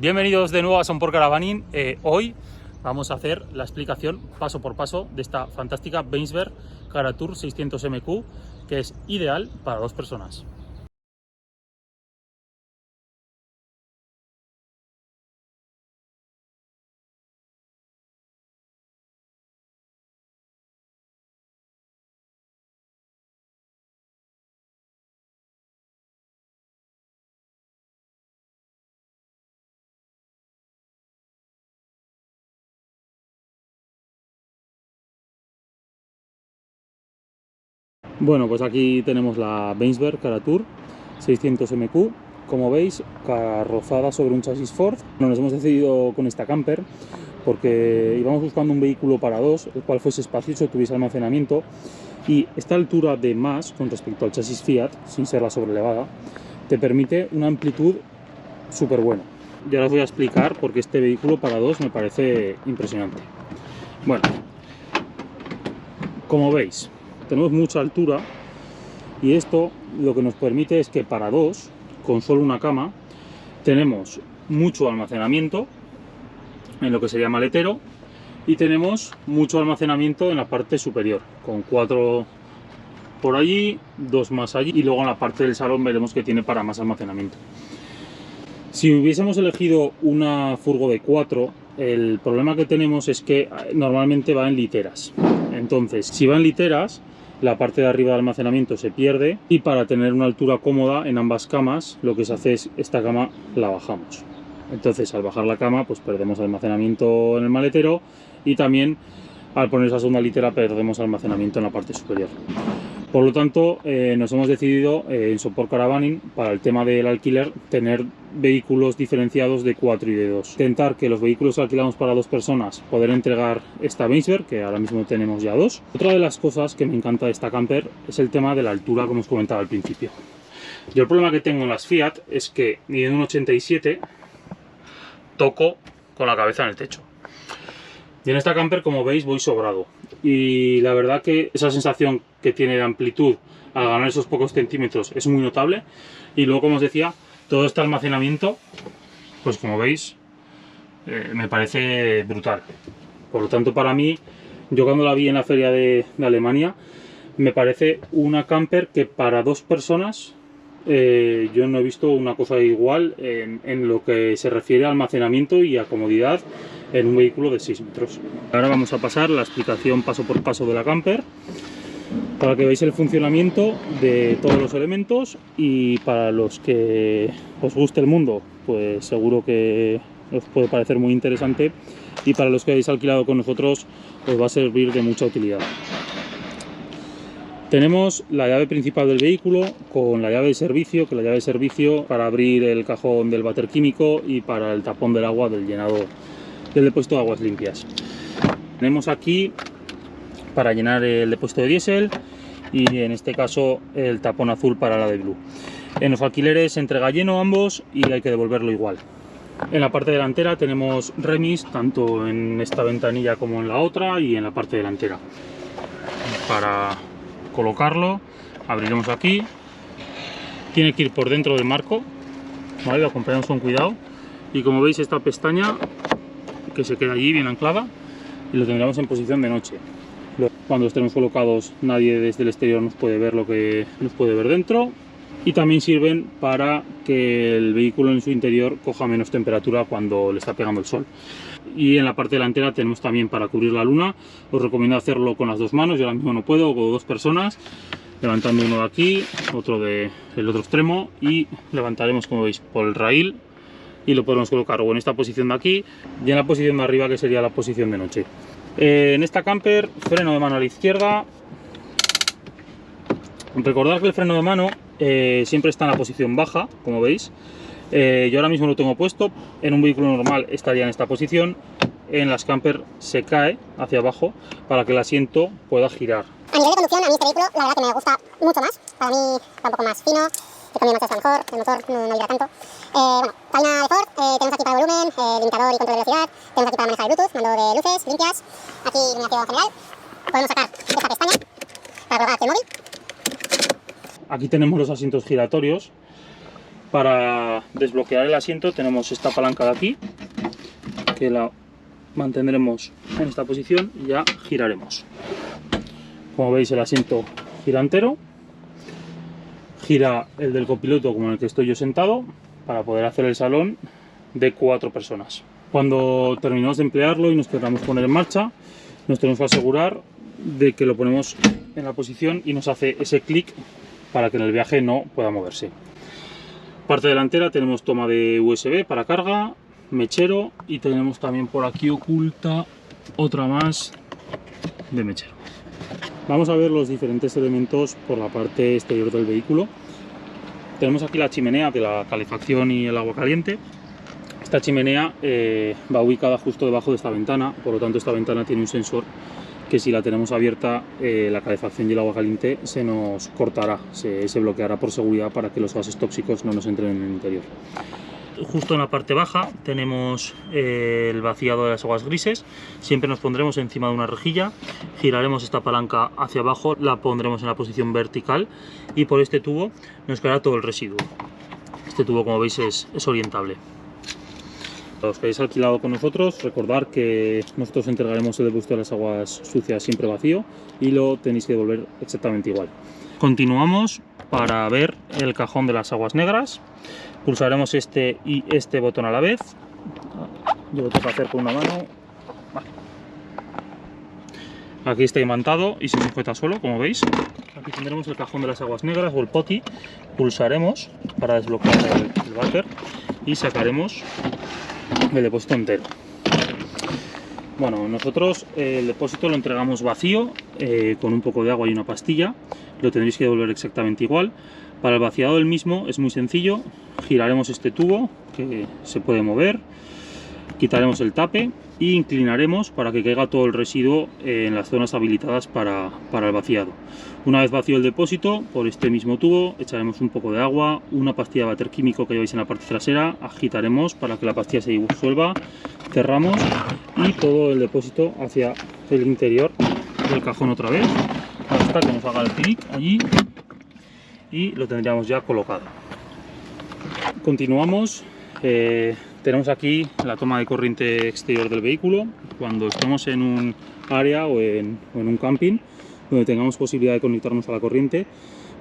Bienvenidos de nuevo a Son por Caravaning. Hoy vamos a hacer la explicación paso por paso de esta fantástica Bainsberg Karatour 600 MQ, que es ideal para dos personas. Bueno, pues aquí tenemos la Bainsberg Karatour 600 MQ, como veis, carrozada sobre un chasis Ford. Nos hemos decidido con esta camper porque íbamos buscando un vehículo para dos, el cual fuese espacioso, tuviese almacenamiento, y esta altura de más con respecto al chasis Fiat, sin ser la sobrelevada, te permite una amplitud súper buena. Ya os voy a explicar porque este vehículo para dos me parece impresionante. Bueno, como veis, tenemos mucha altura y esto lo que nos permite es que para dos, con solo una cama, tenemos mucho almacenamiento en lo que sería maletero y tenemos mucho almacenamiento en la parte superior, con 4 por allí, 2 más allí, y luego en la parte del salón veremos que tiene para más almacenamiento. Si hubiésemos elegido una furgo de 4, el problema que tenemos es que normalmente va en literas. Entonces, si va en literas, la parte de arriba de almacenamiento se pierde, y para tener una altura cómoda en ambas camas, lo que se hace es esta cama la bajamos. Entonces, al bajar la cama, pues perdemos almacenamiento en el maletero, y también al poner esa segunda litera perdemos almacenamiento en la parte superior. Por lo tanto, nos hemos decidido en Son por Caravaning, para el tema del alquiler, tener vehículos diferenciados de 4 y de 2. Intentar que los vehículos que alquilamos para dos personas, poder entregar esta Bainsberg, que ahora mismo tenemos ya 2. Otra de las cosas que me encanta de esta camper es el tema de la altura, como os comentaba al principio. Yo el problema que tengo en las Fiat es que, midiendo un 87, toco con la cabeza en el techo. Y en esta camper, como veis, voy sobrado. Y la verdad que esa sensación que tiene de amplitud al ganar esos pocos centímetros es muy notable. Y luego, como os decía, todo este almacenamiento, pues como veis, me parece brutal. Por lo tanto, para mí, yo cuando la vi en la feria de Alemania, me parece una camper que para dos personas, yo no he visto una cosa igual en lo que se refiere a almacenamiento y a comodidad en un vehículo de 6 metros. Ahora vamos a pasar la explicación paso por paso de la camper, para que veáis el funcionamiento de todos los elementos, y para los que os guste el mundo, pues seguro que os puede parecer muy interesante, y para los que habéis alquilado con nosotros os va a servir de mucha utilidad. Tenemos la llave principal del vehículo con la llave de servicio, que la llave de servicio para abrir el cajón del váter químico y para el tapón del agua del llenado del depósito de aguas limpias. Tenemos aquí para llenar el depósito de diésel, y en este caso el tapón azul para la de Blue. En los alquileres se entrega lleno ambos y hay que devolverlo igual. En la parte delantera tenemos remis tanto en esta ventanilla como en la otra, y en la parte delantera. Para colocarlo abriremos aquí, tiene que ir por dentro del marco, ¿vale? Lo acompañamos con cuidado, y como veis esta pestaña que se queda allí bien anclada, y lo tendremos en posición de noche. Cuando estemos colocados nadie desde el exterior nos puede ver lo que nos puede ver dentro, y también sirven para que el vehículo en su interior coja menos temperatura cuando le está pegando el sol. Y en la parte delantera tenemos también para cubrir la luna. Os recomiendo hacerlo con las dos manos, yo ahora mismo no puedo, con dos personas, levantando uno de aquí, otro del otro extremo, y levantaremos, como veis, por el raíl, y lo podemos colocar o en esta posición de aquí y en la posición de arriba, que sería la posición de noche. En esta camper, freno de mano a la izquierda. Recordad que el freno de mano siempre está en la posición baja, como veis. Yo ahora mismo lo tengo puesto, en un vehículo normal estaría en esta posición, en las camper se cae hacia abajo para que el asiento pueda girar. A nivel de conducción, a mí este vehículo la verdad que me gusta mucho más. Para mí está un poco más fino, que también es mejor, el motor no vibra tanto. Bueno, cabina de Ford, tenemos aquí para volumen, limitador y control de velocidad, tenemos aquí para manejar el Bluetooth, mando de luces limpias, aquí iluminación general. Podemos sacar esta pestaña para colocar aquí el móvil. Aquí tenemos los asientos giratorios, Para desbloquear el asiento tenemos esta palanca de aquí, que la mantendremos en esta posición y ya giraremos. Como veis, el asiento gira entero, gira el del copiloto como en el que estoy yo sentado, para poder hacer el salón de 4 personas. Cuando terminemos de emplearlo y nos queramos poner en marcha, nos tenemos que asegurar de que lo ponemos en la posición y nos hace ese clic para que en el viaje no pueda moverse. Parte delantera tenemos toma de USB para carga, mechero, y tenemos también por aquí oculta otra más de mechero. Vamos a ver los diferentes elementos por la parte exterior del vehículo. Tenemos aquí la chimenea de la calefacción y el agua caliente. Esta chimenea va ubicada justo debajo de esta ventana, por lo tanto esta ventana tiene un sensor que si la tenemos abierta, la calefacción y el agua caliente se nos cortará, se bloqueará por seguridad para que los gases tóxicos no nos entren en el interior. Justo en la parte baja tenemos el vaciado de las aguas grises. Siempre nos pondremos encima de una rejilla, giraremos esta palanca hacia abajo, la pondremos en la posición vertical y por este tubo nos caerá todo el residuo. Este tubo, como veis, es orientable. Los que habéis alquilado con nosotros, recordad que nosotros entregaremos el depósito de las aguas sucias siempre vacío y lo tenéis que devolver exactamente igual. Continuamos para ver el cajón de las aguas negras. Pulsaremos este y este botón a la vez. Yo lo tengo que hacer con una mano. Vale. Aquí está imantado y se sujeta solo, como veis. Aquí tendremos el cajón de las aguas negras o el poti. Pulsaremos para desbloquear el váter y sacaremos el depósito entero. Bueno, nosotros el depósito lo entregamos vacío, con un poco de agua y una pastilla. Lo tendréis que devolver exactamente igual. Para el vaciado del mismo es muy sencillo. Giraremos este tubo que se puede mover, quitaremos el tape e inclinaremos para que caiga todo el residuo en las zonas habilitadas para el vaciado. Una vez vacío el depósito, por este mismo tubo echaremos un poco de agua, una pastilla de váter químico que lleváis en la parte trasera, agitaremos para que la pastilla se disuelva, cerramos y todo el depósito hacia el interior del cajón otra vez hasta que nos haga el clic allí y lo tendríamos ya colocado. Continuamos. Tenemos aquí la toma de corriente exterior del vehículo. Cuando estemos en un área o en un camping donde tengamos posibilidad de conectarnos a la corriente,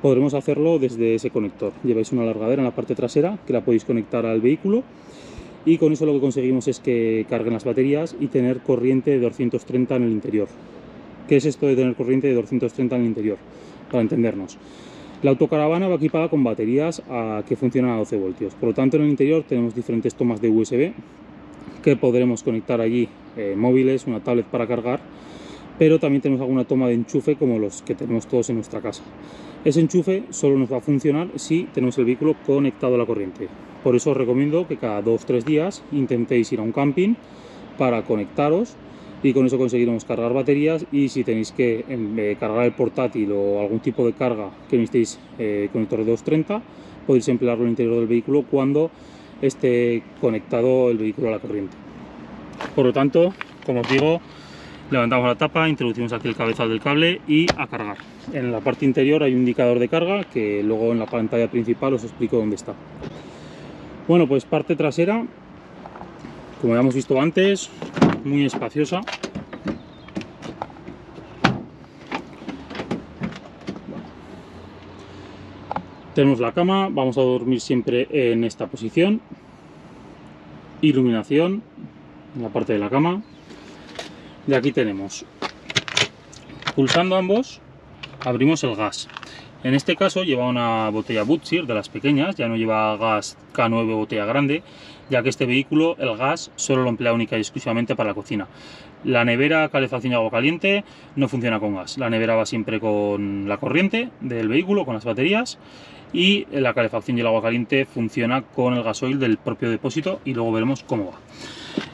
podremos hacerlo desde ese conector. Lleváis una alargadera en la parte trasera que la podéis conectar al vehículo y con eso lo que conseguimos es que carguen las baterías y tener corriente de 230 en el interior. ¿Qué es esto de tener corriente de 230 en el interior? Para entendernos. La autocaravana va equipada con baterías que funcionan a 12 voltios. Por lo tanto, en el interior tenemos diferentes tomas de USB que podremos conectar allí, móviles, una tablet para cargar, pero también tenemos alguna toma de enchufe como los que tenemos todos en nuestra casa. Ese enchufe solo nos va a funcionar si tenemos el vehículo conectado a la corriente. Por eso os recomiendo que cada 2-3 días intentéis ir a un camping para conectaros y con eso conseguiremos cargar baterías, y si tenéis que cargar el portátil o algún tipo de carga que necesitéis conector de 230, podéis emplearlo en el interior del vehículo cuando esté conectado el vehículo a la corriente. Por lo tanto, como os digo, levantamos la tapa, introducimos aquí el cabezal del cable y a cargar. En la parte interior hay un indicador de carga que luego en la pantalla principal os explico dónde está. Bueno, pues parte trasera, como ya hemos visto antes, muy espaciosa. Tenemos la cama, vamos a dormir siempre en esta posición. Iluminación en la parte de la cama. Y aquí tenemos, pulsando ambos, abrimos el gas. En este caso lleva una botella Butcher de las pequeñas, ya no lleva gas K9 botella grande, ya que este vehículo el gas solo lo emplea única y exclusivamente para la cocina. La nevera, calefacción y agua caliente no funciona con gas. La nevera va siempre con la corriente del vehículo, con las baterías, y la calefacción y el agua caliente funciona con el gasoil del propio depósito y luego veremos cómo va.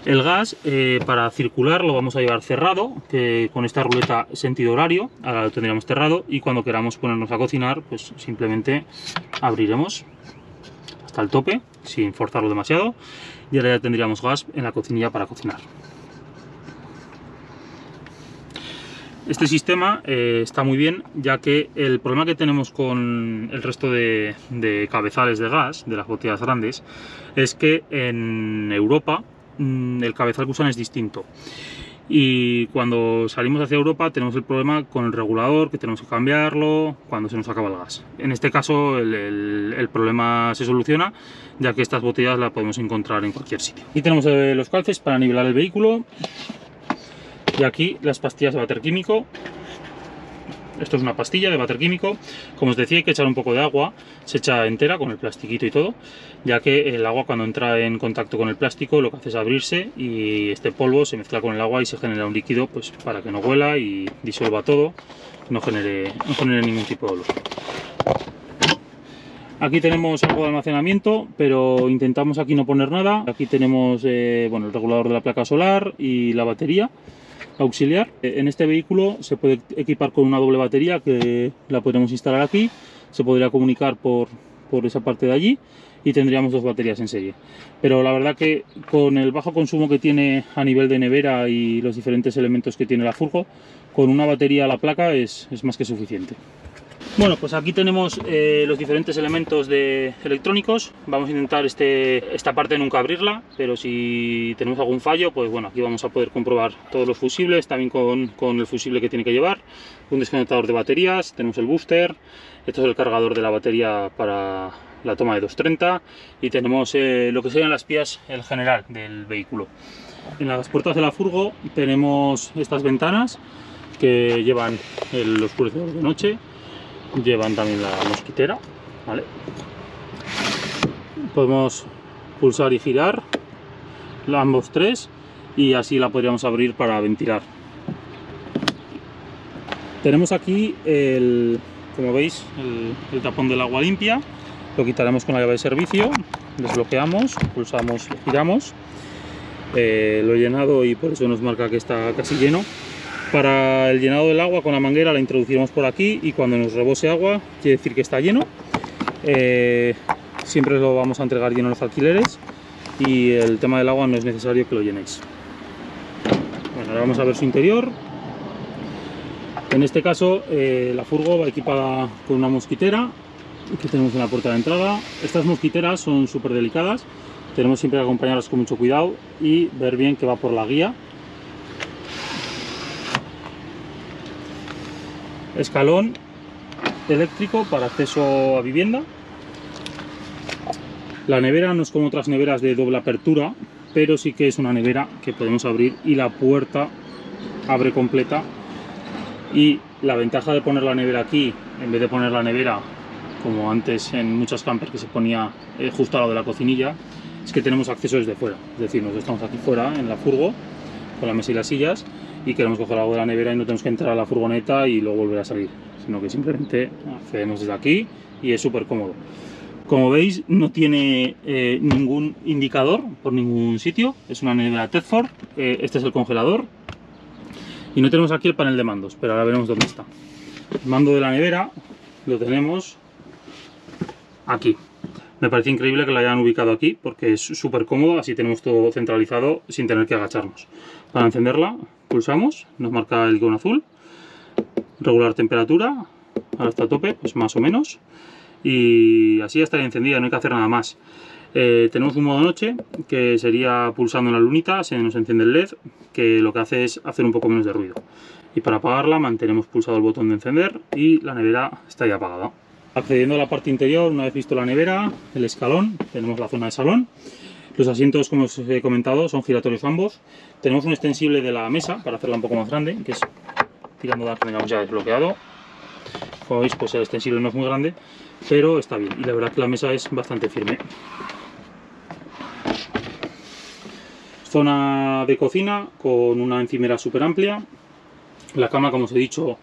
El gas, para circular, lo vamos a llevar cerrado, que con esta ruleta sentido horario. Ahora lo tendríamos cerrado y cuando queramos ponernos a cocinar, pues simplemente abriremos hasta el tope sin forzarlo demasiado y ahora ya tendríamos gas en la cocinilla para cocinar. Este sistema está muy bien, ya que el problema que tenemos con el resto de cabezales de gas, de las botellas grandes, es que en Europa el cabezal que usan es distinto. Y cuando salimos hacia Europa tenemos el problema con el regulador, que tenemos que cambiarlo cuando se nos acaba el gas. En este caso el problema se soluciona, ya que estas botellas las podemos encontrar en cualquier sitio. Aquí tenemos los calces para nivelar el vehículo. Y aquí las pastillas de váter químico. Esto es una pastilla de váter químico. Como os decía, hay que echar un poco de agua. Se echa entera con el plastiquito y todo, ya que el agua, cuando entra en contacto con el plástico, lo que hace es abrirse y este polvo se mezcla con el agua y se genera un líquido, pues para que no huela y disuelva todo, no genere ningún tipo de olor. Aquí tenemos algo de almacenamiento, pero intentamos aquí no poner nada. Aquí tenemos bueno, el regulador de la placa solar y la batería auxiliar. En este vehículo se puede equipar con una doble batería que la podremos instalar aquí, se podría comunicar por esa parte de allí y tendríamos dos baterías en serie. Pero la verdad que con el bajo consumo que tiene a nivel de nevera y los diferentes elementos que tiene la furgo, con una batería a la placa es más que suficiente. Bueno, pues aquí tenemos los diferentes elementos electrónicos. Vamos a intentar esta parte nunca abrirla, pero si tenemos algún fallo, pues bueno, aquí vamos a poder comprobar todos los fusibles, también con el fusible que tiene que llevar, un desconectador de baterías, tenemos el booster, esto es el cargador de la batería para la toma de 230 y tenemos lo que serían las vías, el general del vehículo. En las puertas de la furgo tenemos estas ventanas que llevan el oscurecedor de noche. Llevan también la mosquitera, ¿vale? Podemos pulsar y girar ambos tres y así la podríamos abrir para ventilar. Tenemos aquí como veis, el tapón del agua limpia. Lo quitaremos con la llave de servicio, desbloqueamos, pulsamos, giramos. Lo he llenado y por eso nos marca que está casi lleno. Para el llenado del agua con la manguera la introduciremos por aquí y cuando nos rebose agua quiere decir que está lleno. Siempre lo vamos a entregar lleno a los alquileres y el tema del agua no es necesario que lo llenéis. Bueno, ahora vamos a ver su interior. En este caso la furgo va equipada con una mosquitera que tenemos en la puerta de entrada. Estas mosquiteras son súper delicadas, tenemos siempre que acompañarlas con mucho cuidado y ver bien que va por la guía. Escalón eléctrico para acceso a vivienda. La nevera no es como otras neveras de doble apertura, pero sí que es una nevera que podemos abrir y la puerta abre completa. Y la ventaja de poner la nevera aquí, en vez de poner la nevera como antes en muchas campers que se ponía justo al lado de la cocinilla, es que tenemos acceso desde fuera. Es decir, nosotros estamos aquí fuera en la furgo con la mesa y las sillas y queremos coger algo de la nevera y no tenemos que entrar a la furgoneta y luego volver a salir, sino que simplemente accedemos desde aquí y es súper cómodo. Como veis, no tiene ningún indicador por ningún sitio, es una nevera Tedford. Este es el congelador y no tenemos aquí el panel de mandos, pero ahora veremos dónde está. El mando de la nevera lo tenemos aquí. Me parece increíble que lo hayan ubicado aquí porque es súper cómodo, así tenemos todo centralizado sin tener que agacharnos. Para encenderla pulsamos, nos marca el icono azul, regular temperatura, ahora está a tope, pues más o menos, y así ya estaría encendida, no hay que hacer nada más. Tenemos un modo noche que sería pulsando en la lunita, se nos enciende el LED, que lo que hace es hacer un poco menos de ruido. Y para apagarla mantenemos pulsado el botón de encender y la nevera está ya apagada. Accediendo a la parte interior, una vez visto la nevera, el escalón, tenemos la zona de salón. Los asientos, como os he comentado, son giratorios ambos. Tenemos un extensible de la mesa para hacerla un poco más grande, que es tirando de la que tengamos ya desbloqueado. Como veis, pues el extensible no es muy grande, pero está bien. Y la verdad que la mesa es bastante firme. Zona de cocina con una encimera súper amplia. La cama, como os he dicho,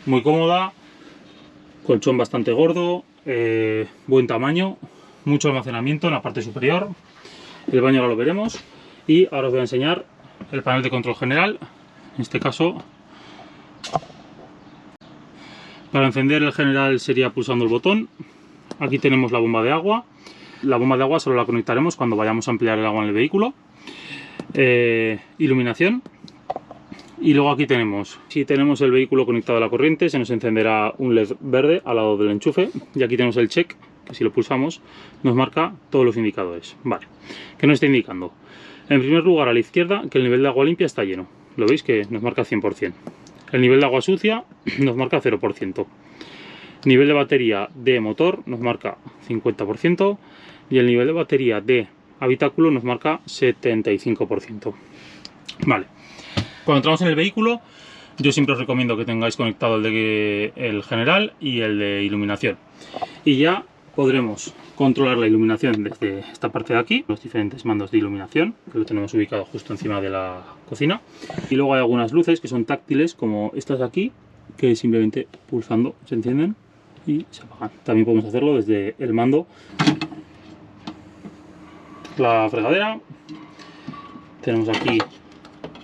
muy cómoda. Colchón bastante gordo, buen tamaño, mucho almacenamiento en la parte superior. El baño ahora lo veremos. Y ahora os voy a enseñar el panel de control general. En este caso, para encender el general sería pulsando el botón. Aquí tenemos la bomba de agua. La bomba de agua solo la conectaremos cuando vayamos a ampliar el agua en el vehículo. Iluminación Y luego aquí tenemos, si tenemos el vehículo conectado a la corriente, se nos encenderá un LED verde al lado del enchufe. Y aquí tenemos el check, que si lo pulsamos nos marca todos los indicadores. Vale, ¿qué nos está indicando? En primer lugar, a la izquierda, que el nivel de agua limpia está lleno. Lo veis que nos marca 100%. El nivel de agua sucia nos marca 0%. Nivel de batería de motor nos marca 50%. Y el nivel de batería de habitáculo nos marca 75%. Vale. Cuando entramos en el vehículo, yo siempre os recomiendo que tengáis conectado el general y el de iluminación. Y ya podremos controlar la iluminación desde esta parte de aquí, los diferentes mandos de iluminación, que lo tenemos ubicado justo encima de la cocina. Y luego hay algunas luces que son táctiles, como estas de aquí, que simplemente pulsando se encienden y se apagan. También podemos hacerlo desde el mando. La fregadera. Tenemos aquí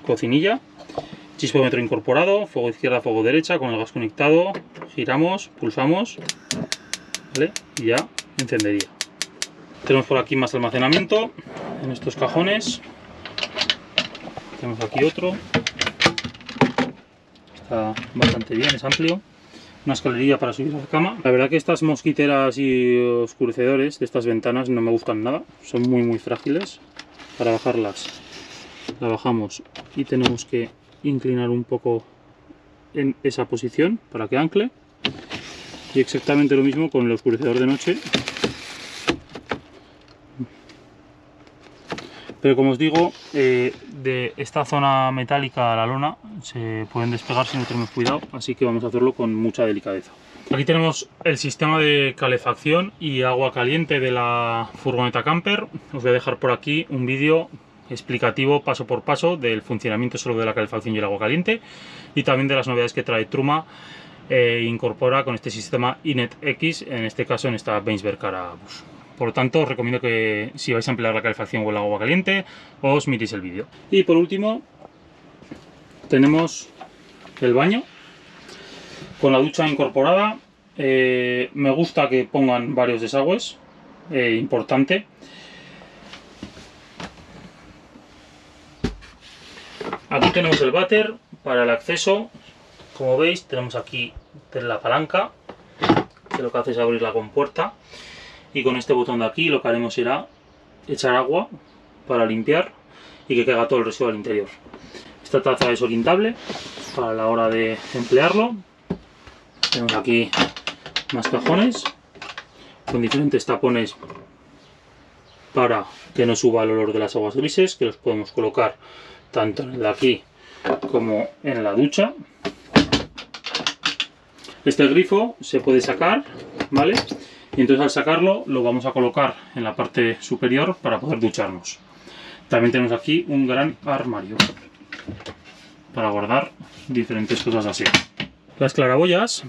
cocinilla. Chispómetro incorporado, fuego izquierda, fuego derecha, con el gas conectado, giramos, pulsamos, ¿vale? Y ya encendería. Tenemos por aquí más almacenamiento en estos cajones. Tenemos aquí otro. Está bastante bien, es amplio. Una escalerilla para subir a la cama. La verdad que estas mosquiteras y oscurecedores de estas ventanas no me gustan nada. Son muy frágiles. Para bajarlas, la bajamos y tenemos que inclinar un poco en esa posición para que ancle. Y exactamente lo mismo con el oscurecedor de noche. Pero como os digo, de esta zona metálica a la lona se pueden despegar si no tenemos cuidado, así que vamos a hacerlo con mucha delicadeza. Aquí tenemos el sistema de calefacción y agua caliente de la furgoneta camper. Os voy a dejar por aquí un vídeo explicativo paso por paso del funcionamiento solo de la calefacción y el agua caliente, y también de las novedades que trae Truma incorpora con este sistema iNet-X, en este caso en esta Bainsberg Carabus. Por lo tanto, os recomiendo que si vais a emplear la calefacción o el agua caliente, os miréis el vídeo. Y por último, tenemos el baño con la ducha incorporada. Me gusta que pongan varios desagües, importante. Aquí tenemos el váter para el acceso. Como veis, tenemos aquí la palanca, que lo que hace es abrir la compuerta, y con este botón de aquí lo que haremos será echar agua para limpiar y que caiga todo el residuo al interior. Esta taza es orientable para la hora de emplearlo. Tenemos aquí más cajones con diferentes tapones para que no suba el olor de las aguas grises, que los podemos colocar tanto en el de aquí como en la ducha. Este grifo se puede sacar, ¿vale? Y entonces al sacarlo lo vamos a colocar en la parte superior para poder ducharnos. También tenemos aquí un gran armario para guardar diferentes cosas así. Las claraboyas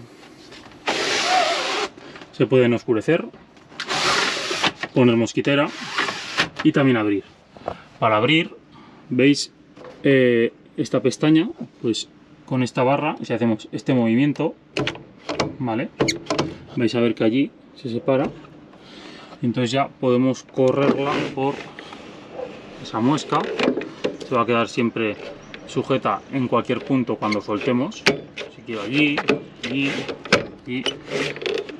se pueden oscurecer, poner mosquitera y también abrir. Para abrir, veis esta pestaña, pues con esta barra, si hacemos este movimiento, ¿vale? Vais a ver que allí se separa, entonces ya podemos correrla por esa muesca. Se va a quedar siempre sujeta en cualquier punto cuando soltemos. Si quiero allí,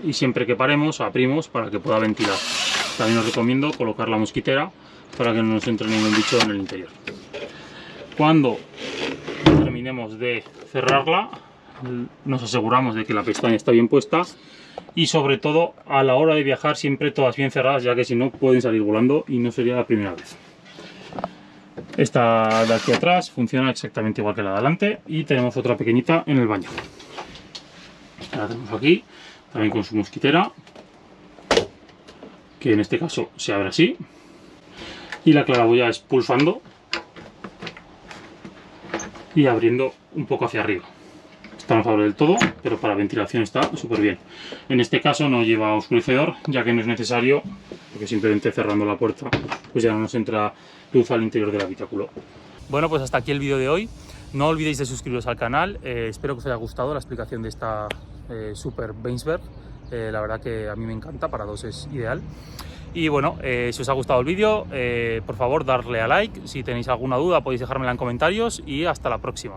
y siempre que paremos abrimos para que pueda ventilar. También os recomiendo colocar la mosquitera para que no nos entre ningún bicho en el interior. Cuando terminemos de cerrarla, nos aseguramos de que la pestaña está bien puesta, y sobre todo a la hora de viajar siempre todas bien cerradas, ya que si no pueden salir volando y no sería la primera vez. Esta de aquí atrás funciona exactamente igual que la de adelante, y tenemos otra pequeñita en el baño. La tenemos aquí también con su mosquitera, que en este caso se abre así, y la claraboya es pulsando y abriendo un poco hacia arriba. Esta no se abre del todo, pero para ventilación está súper bien. En este caso no lleva oscurecedor, ya que no es necesario, porque simplemente cerrando la puerta pues ya no nos entra luz al interior del habitáculo. Bueno, pues hasta aquí el vídeo de hoy. No olvidéis de suscribiros al canal. Espero que os haya gustado la explicación de esta Super Bainsberg. La verdad que a mí me encanta, para dos es ideal. Y bueno, si os ha gustado el vídeo, por favor darle a like. Si tenéis alguna duda podéis dejármela en comentarios, y hasta la próxima.